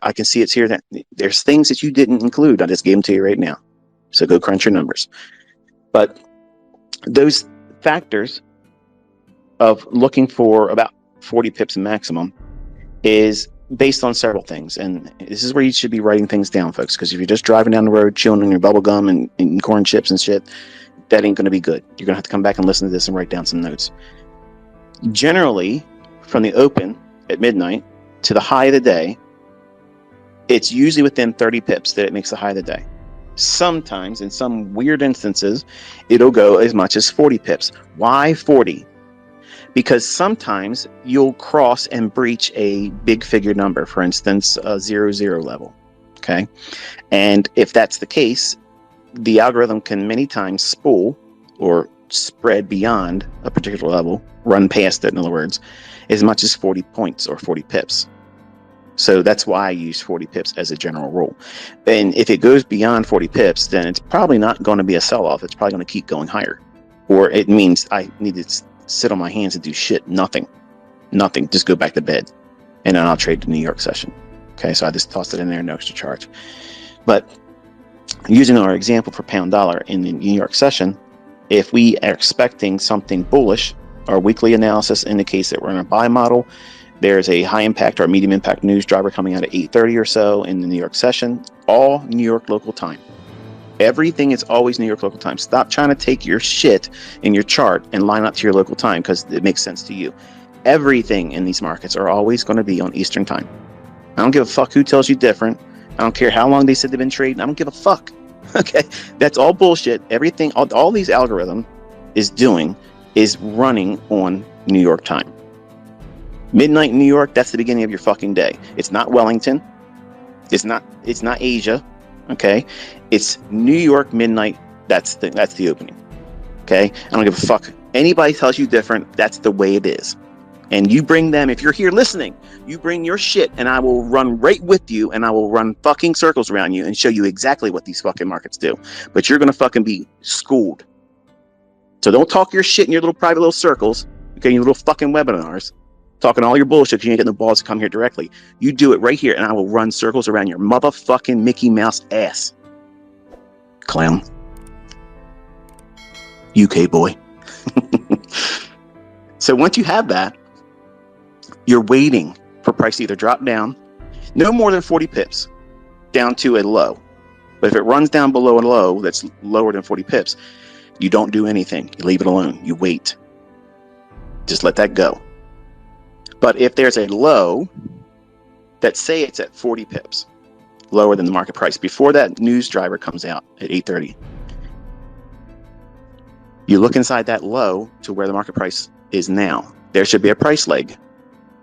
I can see it's here that there's things that you didn't include. I just gave them to you right now. So go crunch your numbers. But those factors of looking for about 40 pips maximum is based on several things. And this is where you should be writing things down, folks, because if you're just driving down the road, chewing on your bubble gum and corn chips and shit, that ain't going to be good. You're going to have to come back and listen to this and write down some notes. Generally, from the open at midnight to the high of the day, it's usually within 30 pips that it makes the high of the day. Sometimes, in some weird instances, it'll go as much as 40 pips. Why 40? Because sometimes you'll cross and breach a big figure number, for instance, a 0-0 level. Okay. And if that's the case, the algorithm can many times spool or spread beyond a particular level, run past it, in other words, as much as 40 points or 40 pips. So that's why I use 40 pips as a general rule. And if it goes beyond 40 pips, then it's probably not going to be a sell-off. It's probably going to keep going higher. Or it means I need to sit on my hands and do shit. Nothing. Just go back to bed. And then I'll trade the New York session. Okay, so I just tossed it in there, no extra charge. But using our example for pound dollar in the New York session, if we are expecting something bullish, our weekly analysis indicates that we're in a buy model. There's a high impact or medium impact news driver coming out at 8:30 or so in the New York session, all New York local time. Everything is always New York local time. Stop trying to take your shit in your chart and line up to your local time because it makes sense to you. Everything in these markets are always going to be on Eastern time. I don't give a fuck who tells you different. I don't care how long they said they've been trading. I don't give a fuck. Okay, that's all bullshit. Everything, all these algorithms is doing is running on New York time. Midnight in New York, that's the beginning of your fucking day. It's not Wellington. It's not Asia. Okay, it's New York midnight. That's the opening. Okay, I don't give a fuck. Anybody tells you different, that's the way it is. And you bring them, if you're here listening, you bring your shit and I will run right with you and I will run fucking circles around you and show you exactly what these fucking markets do. But you're going to fucking be schooled. So don't talk your shit in your little private little circles, okay, your little fucking webinars, talking all your bullshit because you ain't getting the balls to come here directly. You do it right here and I will run circles around your motherfucking Mickey Mouse ass. Clown. UK boy. So once you have that, you're waiting for price to either drop down, no more than 40 pips, down to a low. But if it runs down below a low that's lower than 40 pips, you don't do anything. You leave it alone. You wait. Just let that go. But if there's a low that say it's at 40 pips, lower than the market price, before that news driver comes out at 8:30, you look inside that low to where the market price is now. There should be a price leg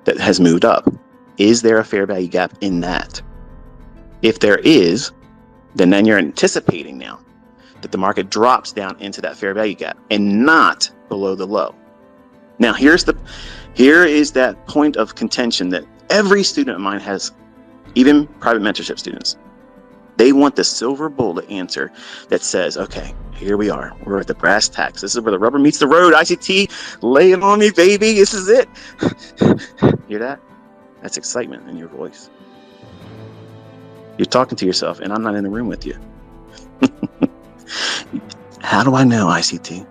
that has moved up. Is there a fair value gap in that? If there is, then you're anticipating now that the market drops down into that fair value gap and not below the low. Now here is that point of contention that every student of mine has, even private mentorship students. They want the silver bullet answer that says, okay, here we are. We're at the brass tacks. This is where the rubber meets the road. ICT, lay it on me, baby. This is it. Hear that? That's excitement in your voice. You're talking to yourself, and I'm not in the room with you. How do I know, ICT,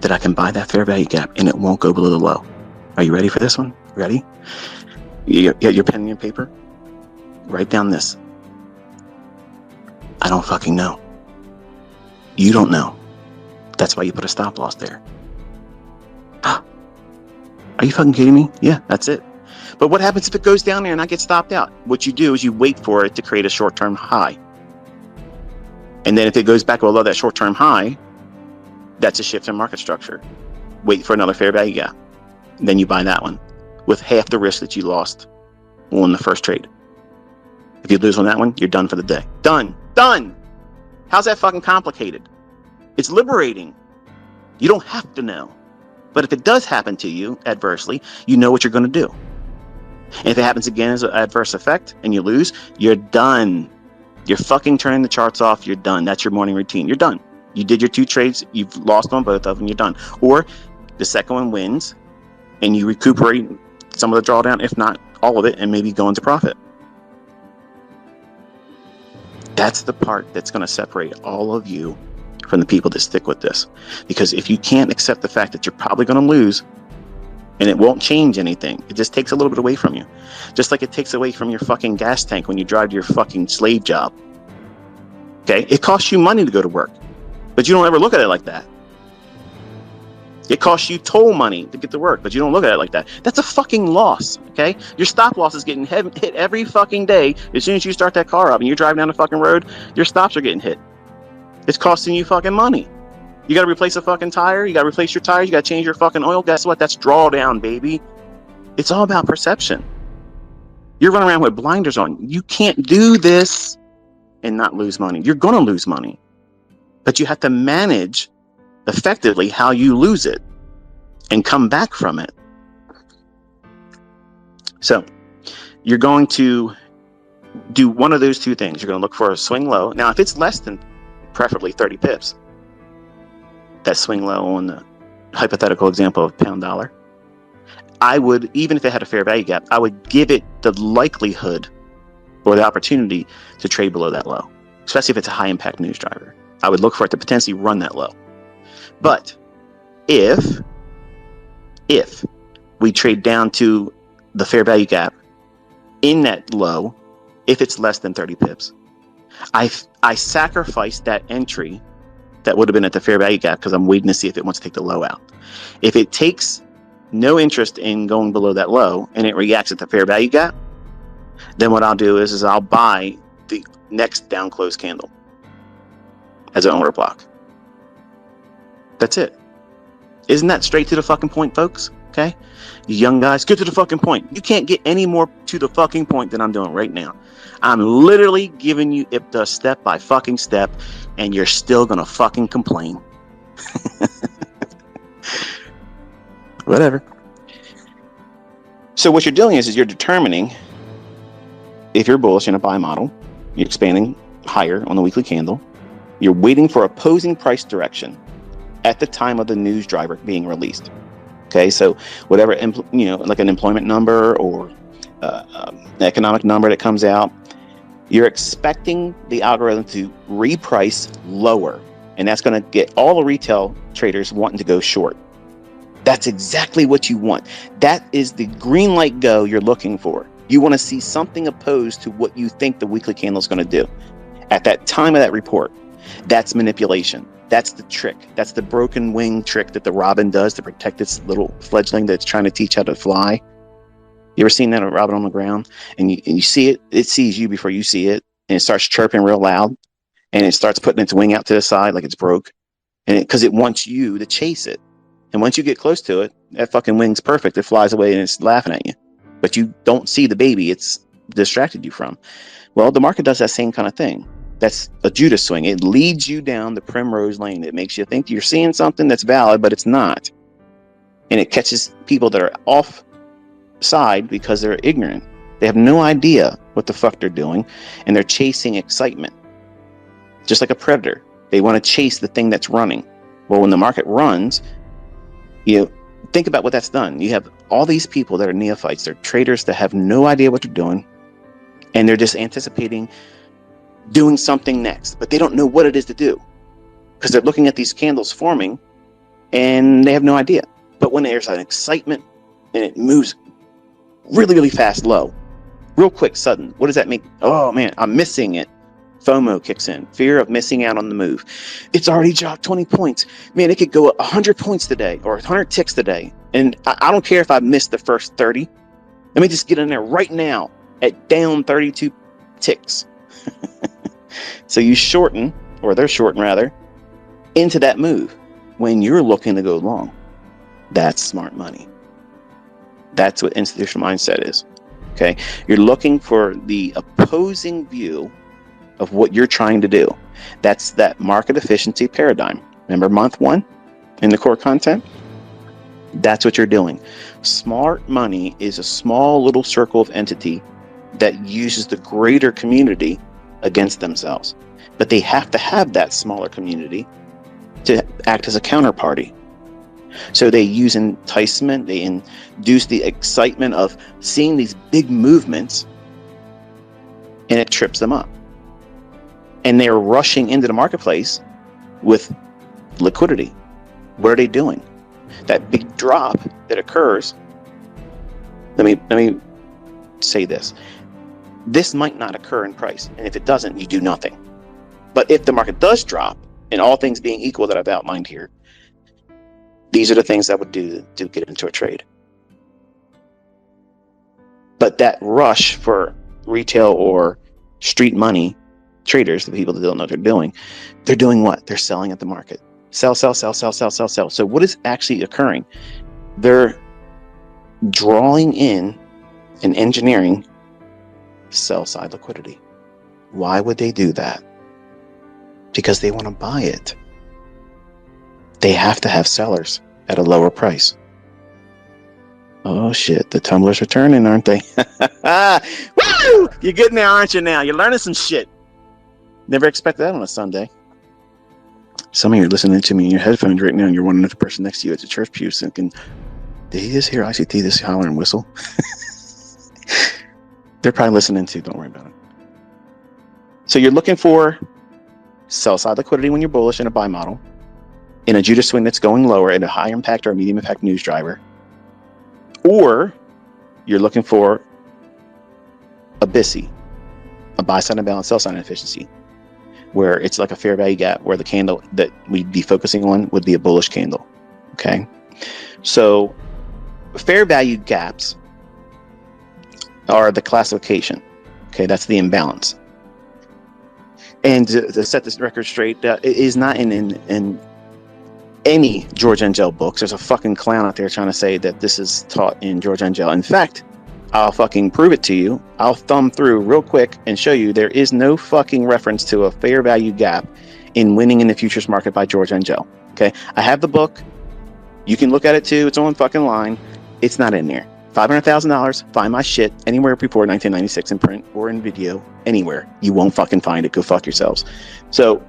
that I can buy that fair value gap and it won't go below the low? Are you ready for this one? Ready? You got your pen and your paper? Write down this. I don't fucking know. You don't know. That's why you put a stop loss there. Are you fucking kidding me? Yeah, that's it. But what happens if it goes down there and I get stopped out? What you do is you wait for it to create a short-term high. And then if it goes back below that short-term high, that's a shift in market structure. Wait for another fair value gap. Then you buy that one with half the risk that you lost on the first trade. If you lose on that one, you're done for the day. Done. How's that fucking complicated? It's liberating. You don't have to know. But if it does happen to you adversely, you know what you're going to do. And if it happens again as an adverse effect and you lose, you're done. You're fucking turning the charts off. You're done. That's your morning routine. You're done. You did your 2 trades. You've lost on both of them. You're done. Or the second one wins and you recuperate some of the drawdown, if not all of it, and maybe go into profit. That's the part that's going to separate all of you from the people that stick with this. Because if you can't accept the fact that you're probably going to lose and it won't change anything, it just takes a little bit away from you. Just like it takes away from your fucking gas tank when you drive to your fucking slave job. Okay? It costs you money to go to work, but you don't ever look at it like that. It costs you toll money to get to work, but you don't look at it like that. That's a fucking loss, okay? Your stop loss is getting hit every fucking day. As soon as you start that car up and you're driving down the fucking road, your stops are getting hit. It's costing you fucking money. You got to replace a fucking tire. You got to replace your tires. You got to change your fucking oil. Guess what? That's drawdown, baby. It's all about perception. You're running around with blinders on. You can't do this and not lose money. You're going to lose money, but you have to manage effectively how you lose it and come back from it. So you're going to do one of those two things. You're going to look for a swing low. Now, if it's less than preferably 30 pips, that swing low on the hypothetical example of pound dollar, I would, even if it had a fair value gap, I would give it the likelihood or the opportunity to trade below that low, especially if it's a high impact news driver. I would look for it to potentially run that low. But if we trade down to the fair value gap in that low, if it's less than 30 pips, I sacrifice that entry that would have been at the fair value gap because I'm waiting to see if it wants to take the low out. If it takes no interest in going below that low and it reacts at the fair value gap, then what I'll do is I'll buy the next down close candle as an order block. That's it. Isn't that straight to the fucking point, folks? Okay? You young guys, get to the fucking point. You can't get any more to the fucking point than I'm doing right now. I'm literally giving you IPTA step by fucking step, and you're still gonna fucking complain. Whatever. So what you're doing is you're determining if you're bullish in a buy model, you're expanding higher on the weekly candle, you're waiting for opposing price direction at the time of the news driver being released. Okay, so whatever, like an employment number or an economic number that comes out, you're expecting the algorithm to reprice lower, and that's going to get all the retail traders wanting to go short. That's exactly what you want. That is the green light go you're looking for. You want to see something opposed to what you think the weekly candle is going to do at that time of that report. That's manipulation. That's the trick. That's the broken wing trick that the robin does to protect its little fledgling that's trying to teach how to fly. You ever seen that, a robin on the ground? And you see it, it sees you before you see it, and it starts chirping real loud, and it starts putting its wing out to the side like it's broke, and because it wants you to chase it. And once you get close to it, that fucking wing's perfect. It flies away and it's laughing at you. But you don't see the baby it's distracted you from. Well, the market does that same kind of thing. That's a Judas swing. It leads you down the primrose lane. It makes you think you're seeing something that's valid, but it's not. And it catches people that are off side because they're ignorant. They have no idea what the fuck they're doing, and they're chasing excitement. Just like a predator. They want to chase the thing that's running. Well, when the market runs, think about what that's done. You have all these people that are neophytes. They're traders that have no idea what they're doing, and they're just anticipating doing something next, but they don't know what it is to do because they're looking at these candles forming and they have no idea. But when there's an excitement and it moves really, really fast low, real quick, sudden, what does that mean? Oh man, I'm missing it. FOMO kicks in, fear of missing out on the move. It's already dropped 20 points. Man, it could go 100 points today or 100 ticks today. And I don't care if I missed the first 30. Let me just get in there right now at down 32 ticks. So you shorten, or they're shorting rather, into that move when you're looking to go long. That's smart money. That's what institutional mindset is. Okay, you're looking for the opposing view of what you're trying to do. That's that market efficiency paradigm. Remember month 1 in the core content? That's what you're doing. Smart money is a small little circle of entity that uses the greater community against themselves. But they have to have that smaller community to act as a counterparty. So they use enticement, they induce the excitement of seeing these big movements, and it trips them up. and they're rushing into the marketplace with liquidity. What are they doing? That big drop that occurs. Let me say this. This might not occur in price, and if it doesn't, you do nothing. But if the market does drop, and all things being equal that I've outlined here, these are the things I would do to get into a trade. But that rush for retail or street money traders, the people that don't know what they're doing what? They're selling at the market. Sell, sell, sell, sell, sell, sell, sell. So what is actually occurring? They're drawing in and engineering sell side liquidity. Why would they do that? Because they want to buy it. They have to have sellers at a lower price. Oh shit, the tumblers are turning, aren't they? Woo! You're good now, aren't you now? You're learning some shit. Never expect that on a Sunday. Some of you are listening to me in your headphones right now, and you're wondering if the person next to you at the church pew thinking, did he just hear ICT this holler and whistle? They're probably listening too, don't worry about it. So you're looking for sell side liquidity when you're bullish in a buy model, in a Judas swing that's going lower in a high impact or a medium impact news driver, or you're looking for a BlaYZii, a buy side imbalance, sell side inefficiency, where it's like a fair value gap, where the candle that we'd be focusing on would be a bullish candle. Okay, so fair value gaps are the classification. Okay, that's the imbalance. And to set this record straight, it is not in any George Angel books. There's a fucking clown out there trying to say that this is taught in George Angel. In fact, I'll fucking prove it to you. I'll thumb through real quick and show you there is no fucking reference to a fair value gap in Winning in the Futures Market by George Angel. Okay, I have the book. You can look at it too. It's on fucking line. It's not in there. $500,000. Find my shit anywhere before 1996 in print or in video. Anywhere. You won't fucking find it. Go fuck yourselves. So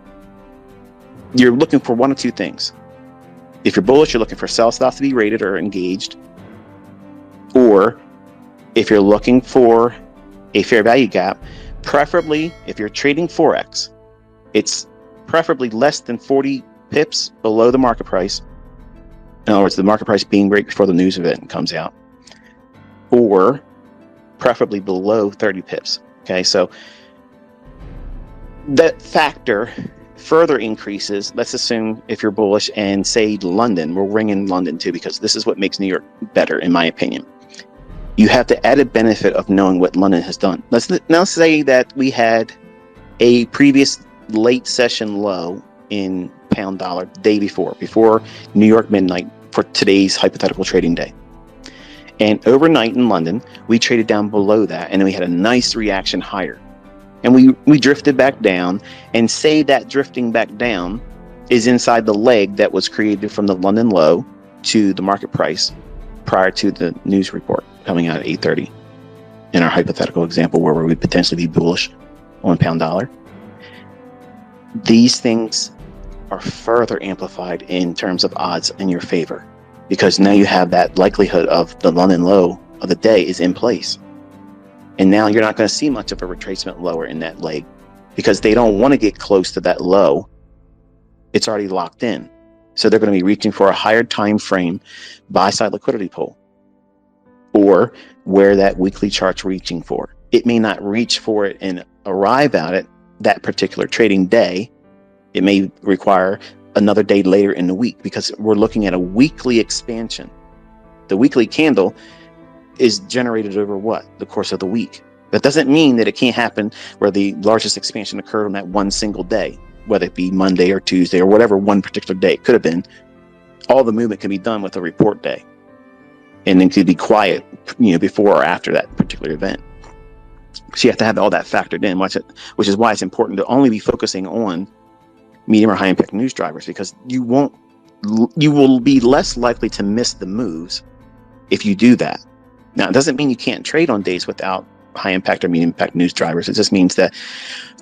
you're looking for one of two things. If you're bullish, you're looking for sell stops to be rated or engaged. Or if you're looking for a fair value gap, preferably if you're trading forex, it's preferably less than 40 pips below the market price. In other words, the market price being right before the news event comes out, or preferably below 30 pips. Okay, so that factor further increases. Let's assume if you're bullish and say London, we'll ring in London too, because this is what makes New York better, in my opinion. You have the added benefit of knowing what London has done. Let's now say that we had a previous late session low in pound dollar day before New York midnight for today's hypothetical trading day. And overnight in London, we traded down below that, and then we had a nice reaction higher. And we drifted back down, and say that drifting back down is inside the leg that was created from the London low to the market price prior to the news report coming out at 8:30 in our hypothetical example where we would potentially be bullish on pound dollar. These things are further amplified in terms of odds in your favor, because now you have that likelihood of the London low of the day is in place. And now you're not going to see much of a retracement lower in that leg, because they don't want to get close to that low. It's already locked in. So they're going to be reaching for a higher time frame buy side liquidity pool, or where that weekly chart's reaching for. It may not reach for it and arrive at it that particular trading day. It may require another day later in the week, because we're looking at a weekly expansion. The weekly candle is generated over what? The course of the week. That doesn't mean that it can't happen where the largest expansion occurred on that one single day, whether it be Monday or Tuesday or whatever one particular day it could have been. All the movement can be done with a report day, and then could be quiet, before or after that particular event. So you have to have all that factored in, which is why it's important to only be focusing on medium or high impact news drivers, because you will be less likely to miss the moves if you do that. Now, it doesn't mean you can't trade on days without high impact or medium impact news drivers. It just means that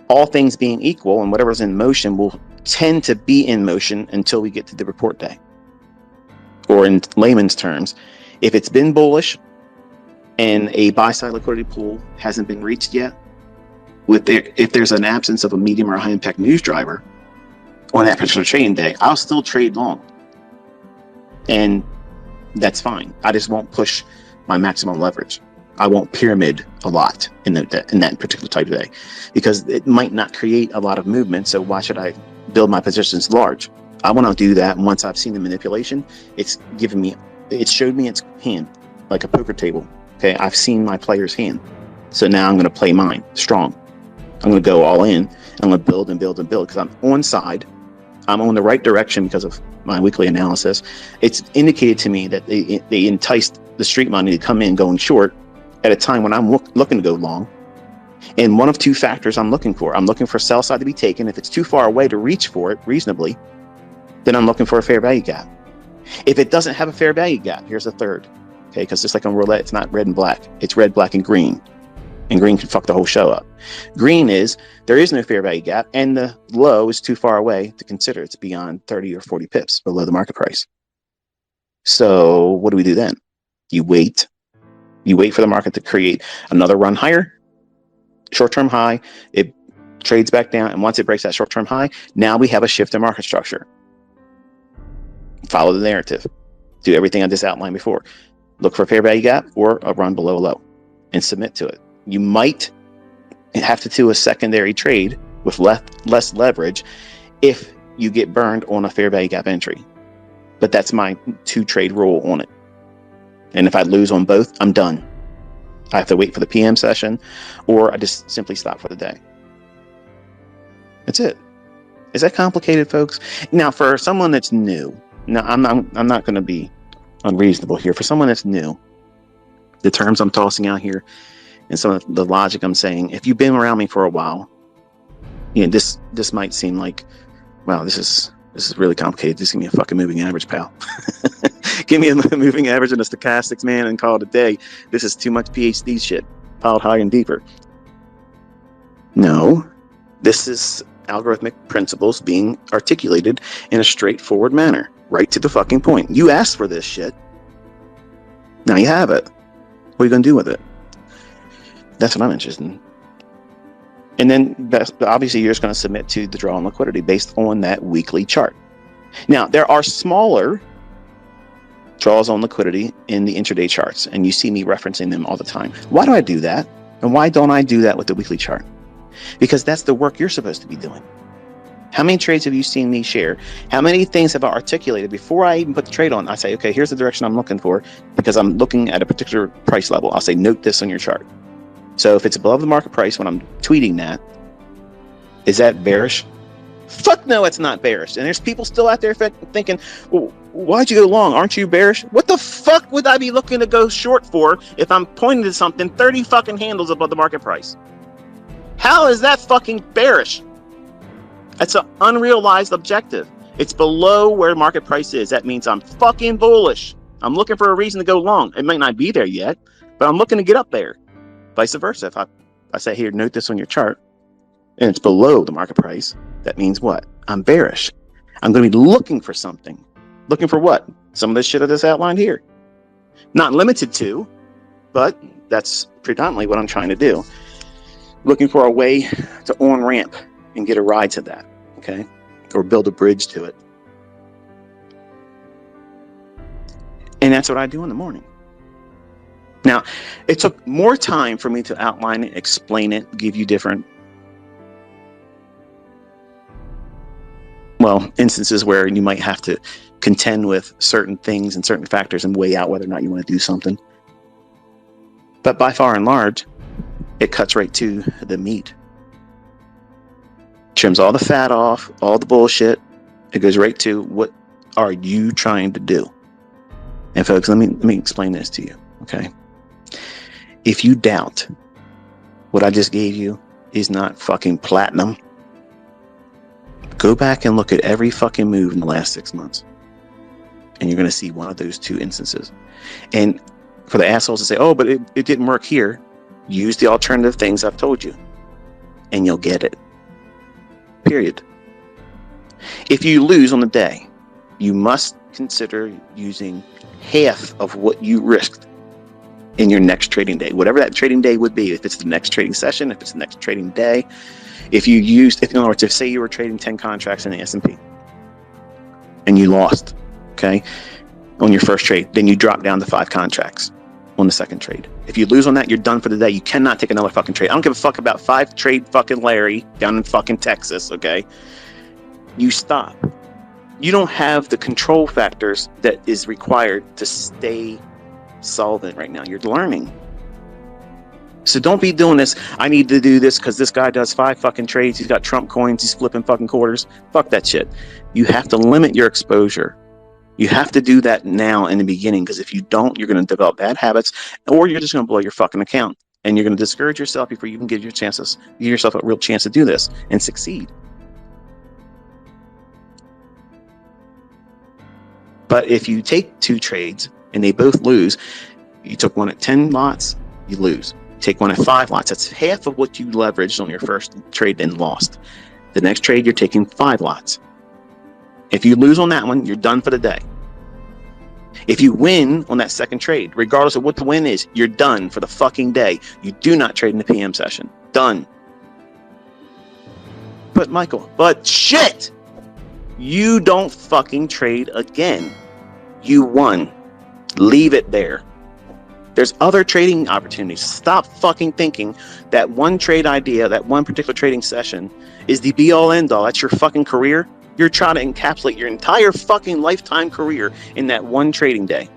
all things being equal, and whatever's in motion will tend to be in motion until we get to the report day. Or in layman's terms, if it's been bullish and a buy side liquidity pool hasn't been reached yet, if there's an absence of a medium or high impact news driver on that particular trading day, I'll still trade long. And that's fine. I just won't push my maximum leverage. I won't pyramid a lot in that particular type of day, because it might not create a lot of movement. So why should I build my positions large? I want to do that. And once I've seen the manipulation, it showed me its hand, like a poker table. Okay, I've seen my player's hand. So now I'm going to play mine strong. I'm going to go all in. I'm going to build and build and build, because I'm on side. I'm on the right direction because of my weekly analysis. It's indicated to me that they enticed the street money to come in going short at a time when I'm looking to go long. And one of two factors I'm looking for. I'm looking for sell side to be taken. If it's too far away to reach for it reasonably, then I'm looking for a fair value gap. If it doesn't have a fair value gap, here's a third. Okay, because just like on roulette, it's not red and black. It's red, black, and green. And green can fuck the whole show up. Green is there is no fair value gap, and the low is too far away to consider. It's beyond 30 or 40 pips below the market price. So what do we do then? You wait. You wait for the market to create another run higher, short-term high. It trades back down, and once it breaks that short-term high, now we have a shift in market structure. Follow the narrative. Do everything I just outlined before. Look for a fair value gap or a run below low and submit to it. You might have to do a secondary trade with less leverage if you get burned on a fair value gap entry. But that's my 2-trade rule on it. And if I lose on both, I'm done. I have to wait for the PM session, or I just simply stop for the day. That's it. Is that complicated, folks? Now, for someone that's new, now I'm not going to be unreasonable here. For someone that's new, the terms I'm tossing out here and some of the logic I'm saying, if you've been around me for a while, this might seem like, wow, this is really complicated. Just give me a fucking moving average, pal. Give me a moving average and a stochastics, man, and call it a day. This is too much PhD shit, piled higher and deeper. No, this is algorithmic principles being articulated in a straightforward manner, right to the fucking point. You asked for this shit. Now you have it. What are you going to do with it? That's what I'm interested in. And then obviously you're just going to submit to the draw on liquidity based on that weekly chart. Now, there are smaller draws on liquidity in the intraday charts, and you see me referencing them all the time. Why do I do that? And why don't I do that with the weekly chart? Because that's the work you're supposed to be doing. How many trades have you seen me share? How many things have I articulated before I even put the trade on? I say, okay, here's the direction I'm looking for because I'm looking at a particular price level. I'll say, note this on your chart. So if it's above the market price when I'm tweeting that, is that bearish? Fuck no, it's not bearish. And there's people still out there thinking, well, why'd you go long? Aren't you bearish? What the fuck would I be looking to go short for if I'm pointing to something 30 fucking handles above the market price? How is that fucking bearish? That's an unrealized objective. It's below where market price is. That means I'm fucking bullish. I'm looking for a reason to go long. It might not be there yet, but I'm looking to get up there. Vice versa. If I say, here, note this on your chart, and it's below the market price, that means what? I'm bearish. I'm going to be looking for something. Looking for what? Some of this shit I just outlined here. Not limited to, but that's predominantly what I'm trying to do. Looking for a way to on-ramp and get a ride to that, okay? Or build a bridge to it. And that's what I do in the morning. Now, it took more time for me to outline it, explain it, give you different, instances where you might have to contend with certain things and certain factors and weigh out whether or not you want to do something. But by far and large, it cuts right to the meat. Trims all the fat off, all the bullshit. It goes right to what are you trying to do? And folks, let me explain this to you, okay? If you doubt what I just gave you is not fucking platinum, go back and look at every fucking move in the last 6 months. And you're going to see one of those two instances. And for the assholes to say, oh, but it didn't work here, use the alternative things I've told you. And you'll get it. Period. If you lose on the day, you must consider using half of what you risked in your next trading day, whatever that trading day would be. If it's the next trading session, if it's the next trading day, if in other words, if say you were trading 10 contracts in the S&P and you lost, okay, on your first trade, then you drop down to 5 contracts on the second trade. If you lose on that, you're done for the day. You cannot take another fucking trade. I don't give a fuck about 5 trade fucking Larry down in fucking Texas, okay? You stop. You don't have the control factors that is required to stay solvent right now. You're learning. So don't be doing this. I need to do this because this guy does 5 fucking trades. He's got Trump coins. He's flipping fucking quarters. Fuck that shit. You have to limit your exposure. You have to do that now in the beginning, because if you don't, you're going to develop bad habits, or you're just going to blow your fucking account, and you're going to discourage yourself before you can give yourself a real chance to do this and succeed. But if you take 2 trades and they both lose, you took one at 10 lots, you lose. Take one at 5 lots. That's half of what you leveraged on your first trade and lost. The next trade, you're taking 5 lots. If you lose on that one, you're done for the day. If you win on that second trade, regardless of what the win is, you're done for the fucking day. You do not trade in the PM session. Done. But Michael, shit! You don't fucking trade again. You won. Leave it there. There's other trading opportunities. Stop fucking thinking that one trade idea, that one particular trading session is the be all end all. That's your fucking career. You're trying to encapsulate your entire fucking lifetime career in that one trading day.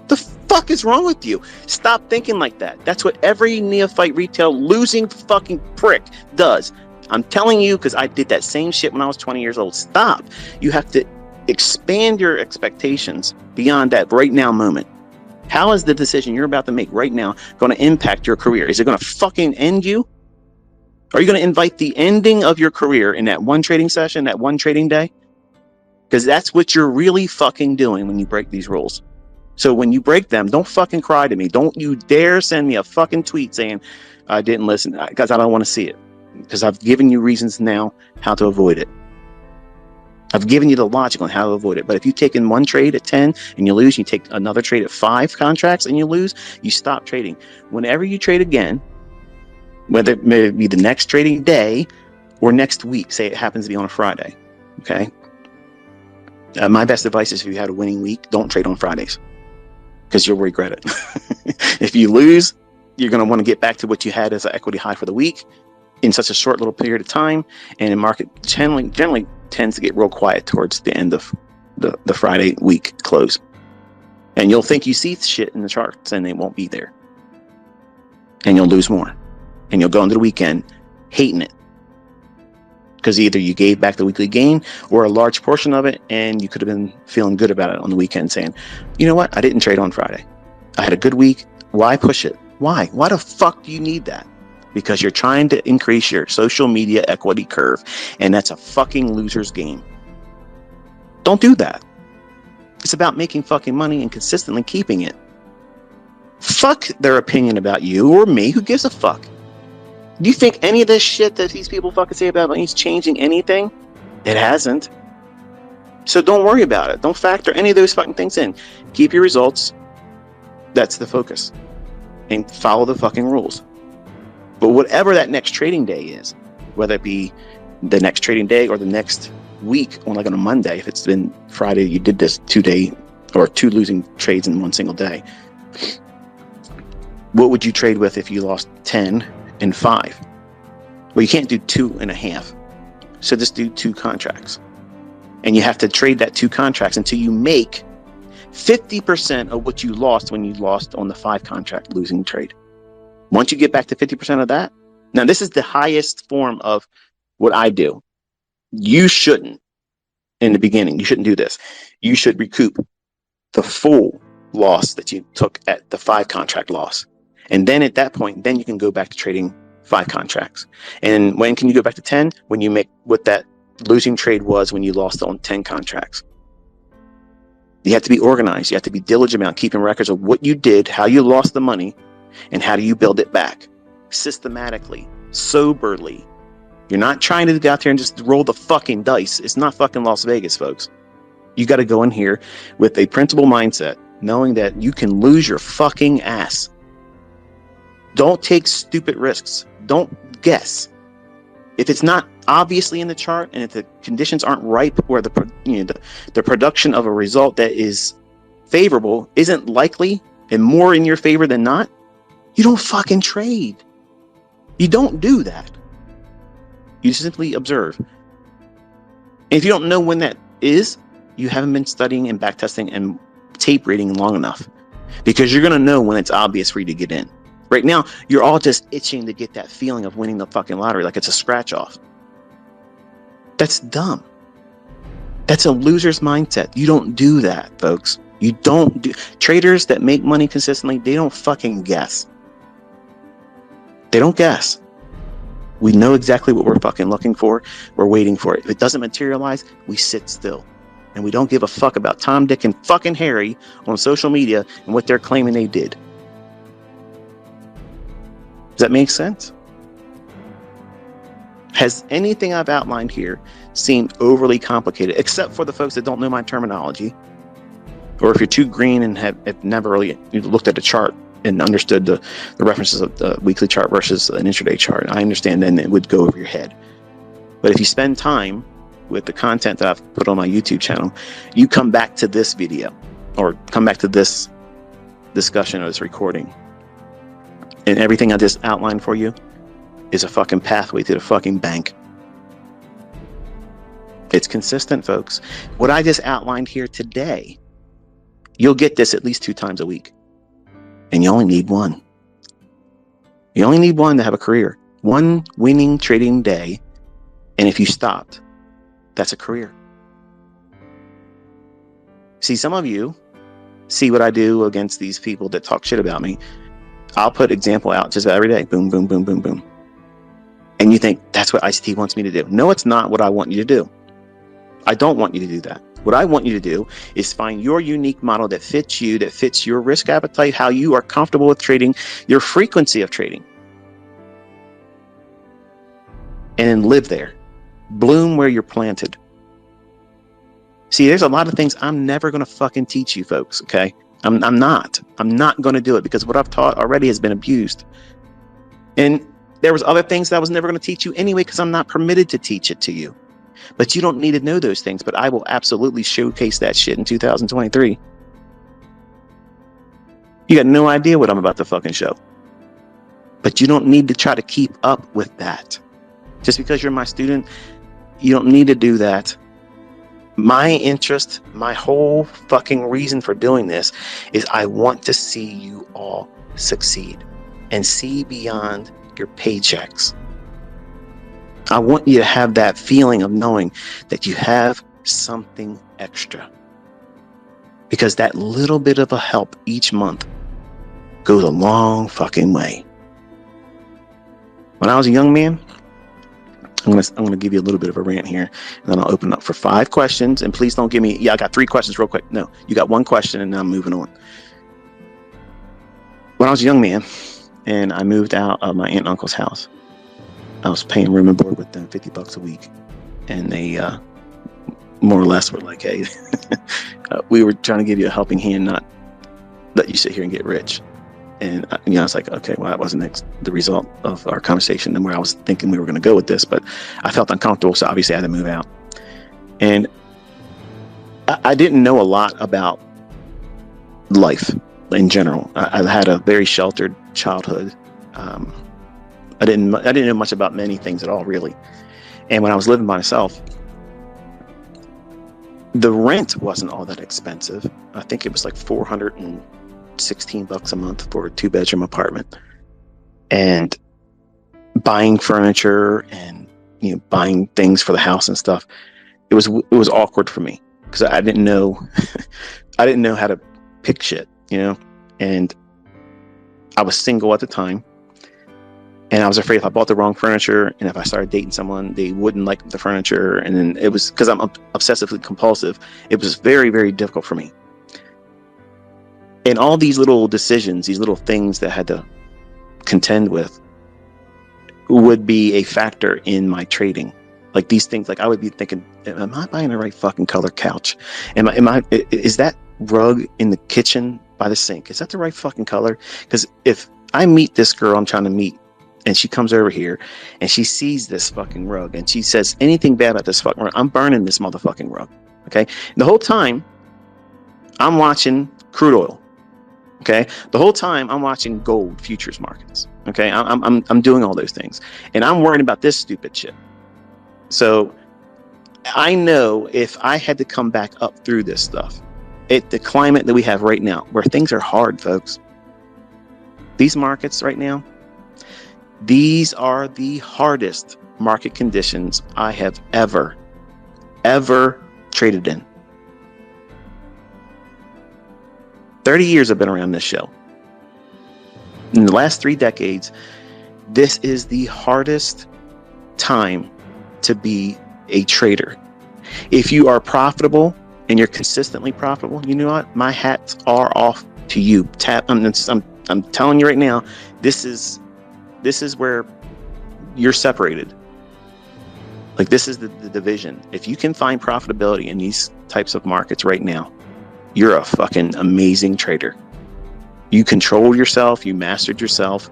The fuck is wrong with you? Stop thinking like that. That's what every neophyte retail losing fucking prick does. I'm telling you, because I did that same shit when I was 20 years old. Stop. You have to expand your expectations beyond that right now moment. How is the decision you're about to make right now going to impact your career? Is it going to fucking end you? Are you going to invite the ending of your career in that one trading session, that one trading day? Because that's what you're really fucking doing when you break these rules. So when you break them, don't fucking cry to me. Don't you dare send me a fucking tweet saying I didn't listen, because I don't want to see it. Because I've given you reasons now how to avoid it. I've given you the logic on how to avoid it. But if you take in one trade at 10 and you lose, you take another trade at 5 contracts and you lose, you stop trading. Whenever you trade again, whether it may be the next trading day or next week, say it happens to be on a Friday, okay? My best advice is if you had a winning week, don't trade on Fridays, because you'll regret it. If you lose, you're going to want to get back to what you had as an equity high for the week in such a short little period of time, and the market generally tends to get real quiet towards the end of the Friday week close. And you'll think you see shit in the charts, and they won't be there. And you'll lose more. And you'll go into the weekend hating it, because either you gave back the weekly gain or a large portion of it, and you could have been feeling good about it on the weekend, saying, you know what, I didn't trade on Friday. I had a good week. Why push it? Why the fuck do you need that? Because you're trying to increase your social media equity curve, and that's a fucking loser's game. Don't do that. It's about making fucking money and consistently keeping it. Fuck their opinion about you or me. Who gives a fuck? Do you think any of this shit that these people fucking say about money is changing anything? It hasn't. So don't worry about it. Don't factor any of those fucking things in. Keep your results. That's the focus. And follow the fucking rules. But whatever that next trading day is, whether it be the next trading day or the next week, on a Monday, if it's been Friday, you did this 2-day or 2 losing trades in one single day. What would you trade with if you lost 10 and 5? Well, you can't do 2.5. So just do 2 contracts. And you have to trade that 2 contracts until you make 50% of what you lost when you lost on the 5 contract losing trade. Once you get back to 50% of that, now this is the highest form of what I do. You shouldn't, in the beginning, you shouldn't do this. You should recoup the full loss that you took at the 5 contract loss. And then at that point, then you can go back to trading 5 contracts. And when can you go back to 10? When you make what that losing trade was when you lost on 10 contracts. You have to be organized. You have to be diligent about keeping records of what you did, how you lost the money, and how do you build it back systematically, soberly. You're not trying to go out there and just roll the fucking dice. It's not fucking Las Vegas, folks. You got to go in here with a principled mindset, knowing that you can lose your fucking ass Don't take stupid risks. Don't guess. If it's not obviously in the chart, and if the conditions aren't ripe, where the production of a result that is favorable isn't likely and more in your favor than not, you don't fucking trade. You don't do that. You simply observe. And if you don't know when that is, you haven't been studying and backtesting and tape reading long enough, because you're going to know when it's obvious for you to get in. Right now, you're all just itching to get that feeling of winning the fucking lottery like it's a scratch off. That's dumb. That's a loser's mindset. You don't do that, folks. You don't do. Traders that make money consistently, they don't fucking guess. They don't guess. We know exactly what we're fucking looking for. We're waiting for it. If it doesn't materialize, we sit still. And we don't give a fuck about Tom, Dick, and fucking Harry on social media and what they're claiming they did. Does that make sense? Has anything I've outlined here seemed overly complicated, except for the folks that don't know my terminology? Or if you're too green and have never really looked at a chart and understood the references of the weekly chart versus an intraday chart, I understand then it would go over your head. But if you spend time with the content that I've put on my YouTube channel, you come back to this video or come back to this discussion or this recording, and everything I just outlined for you is a fucking pathway to the fucking bank. It's consistent, folks. What I just outlined here today, you'll get this at least 2 times a week. And you only need one. You only need one to have a career. One winning trading day. And if you stopped, that's a career. See, some of you see what I do against these people that talk shit about me. I'll put example out just about every day. Boom, boom, boom, boom, boom. And you think that's what ICT wants me to do. No, it's not what I want you to do. I don't want you to do that. What I want you to do is find your unique model that fits you, that fits your risk appetite, how you are comfortable with trading, your frequency of trading. And then live there. Bloom where you're planted. See, there's a lot of things I'm never going to fucking teach you folks, okay? I'm not going to do it, because what I've taught already has been abused. And there was other things that I was never going to teach you anyway, because I'm not permitted to teach it to you. But you don't need to know those things, but I will absolutely showcase that shit in 2023. You got no idea what I'm about to fucking show. But you don't need to try to keep up with that. Just because you're my student, you don't need to do that. My interest, my whole fucking reason for doing this is I want to see you all succeed and see beyond your paychecks. I want you to have that feeling of knowing that you have something extra, because that little bit of a help each month goes a long fucking way. When I was a young man, I'm gonna give you a little bit of a rant here, and then I'll open up for 5 questions. And please don't give me, yeah, I got 3 questions real quick. No, you got 1 question, and now I'm moving on. When I was a young man and I moved out of my aunt and uncle's house, I was paying room and board with them $50 a week, and they more or less were like, hey, we were trying to give you a helping hand, not let you sit here and get rich. And I was like, okay, well, that wasn't the result of our conversation and where I was thinking we were going to go with this, but I felt uncomfortable, so obviously I had to move out. And I didn't know a lot about life in general. I had a very sheltered childhood. I didn't know much about many things at all, really. And when I was living by myself, the rent wasn't all that expensive. I think it was like $416 a month for a 2-bedroom apartment. And buying furniture and buying things for the house and stuff, it was awkward for me, because I didn't know I didn't know how to pick shit, and I was single at the time. And I was afraid if I bought the wrong furniture and if I started dating someone, they wouldn't like the furniture. And then it was, because I'm obsessively compulsive, it was very, very difficult for me. And all these little decisions, these little things that I had to contend with, would be a factor in my trading. Like these things, like I would be thinking, am I buying the right fucking color couch? Is that rug in the kitchen by the sink, is that the right fucking color? Because if I meet this girl I'm trying to meet, and she comes over here and she sees this fucking rug and she says anything bad about this fucking rug, I'm burning this motherfucking rug. Okay. And the whole time I'm watching crude oil. Okay. The whole time I'm watching gold futures markets. Okay. I'm doing all those things and I'm worrying about this stupid shit. So I know if I had to come back up through this stuff, the climate that we have right now, where things are hard, folks, these markets right now, these are the hardest market conditions I have ever traded in. 30 years I've been around this show. In the last 3 decades, this is the hardest time to be a trader. If you are profitable and you're consistently profitable, you know what? My hats are off to you. I'm telling you right now, this is where you're separated. Like, this is the division. If you can find profitability in these types of markets right now, you're a fucking amazing trader. You controlled yourself, you mastered yourself,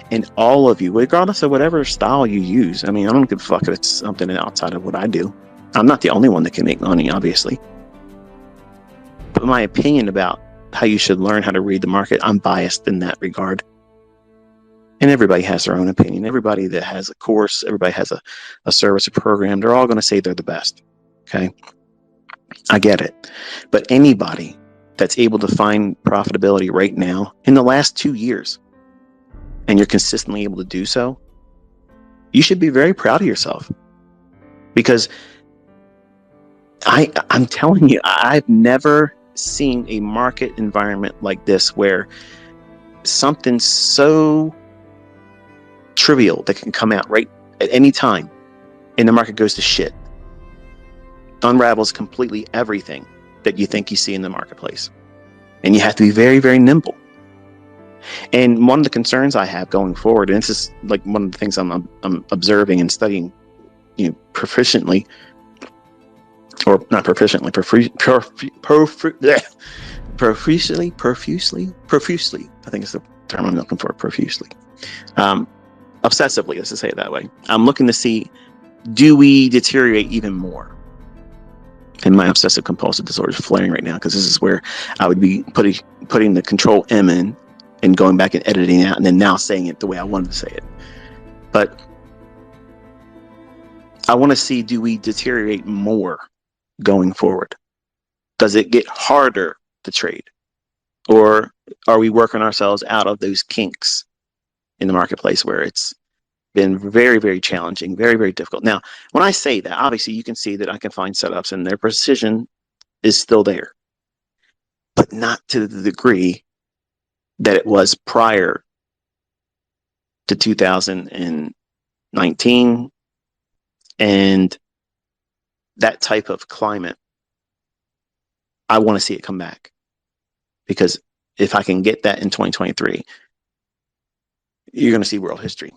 and all of you, regardless of whatever style you use. I mean, I don't give a fuck if it's something outside of what I do. I'm not the only one that can make money, obviously. But my opinion about how you should learn how to read the market, I'm biased in that regard. And everybody has their own opinion. Everybody that has a course, everybody has a service or program, they're all going to say they're the best. Okay? I get it. But anybody that's able to find profitability right now in the last 2 years, and you're consistently able to do so, you should be very proud of yourself. Because I'm telling you, I've never seen a market environment like this where something so trivial that can come out right at any time and the market goes to shit, unravels completely everything that you think you see in the marketplace. And you have to be very, very nimble. And one of the concerns I have going forward, and this is like one of the things I'm observing and studying, proficiently, or not proficiently, profusely. I think it's the term I'm looking for, profusely. Obsessively, let's just say it that way. I'm looking to see, do we deteriorate even more? And my obsessive compulsive disorder is flaring right now, because this is where I would be putting the control M in and going back and editing out, and then now saying it the way I wanted to say it. But I want to see, do we deteriorate more going forward? Does it get harder to trade? Or are we working ourselves out of those kinks in the marketplace where it's been very, very challenging, very, very difficult? Now, when I say that, obviously you can see that I can find setups and their precision is still there, but not to the degree that it was prior to 2019 and that type of climate. I want to see it come back, because if I can get that in 2023, you're going to see world history.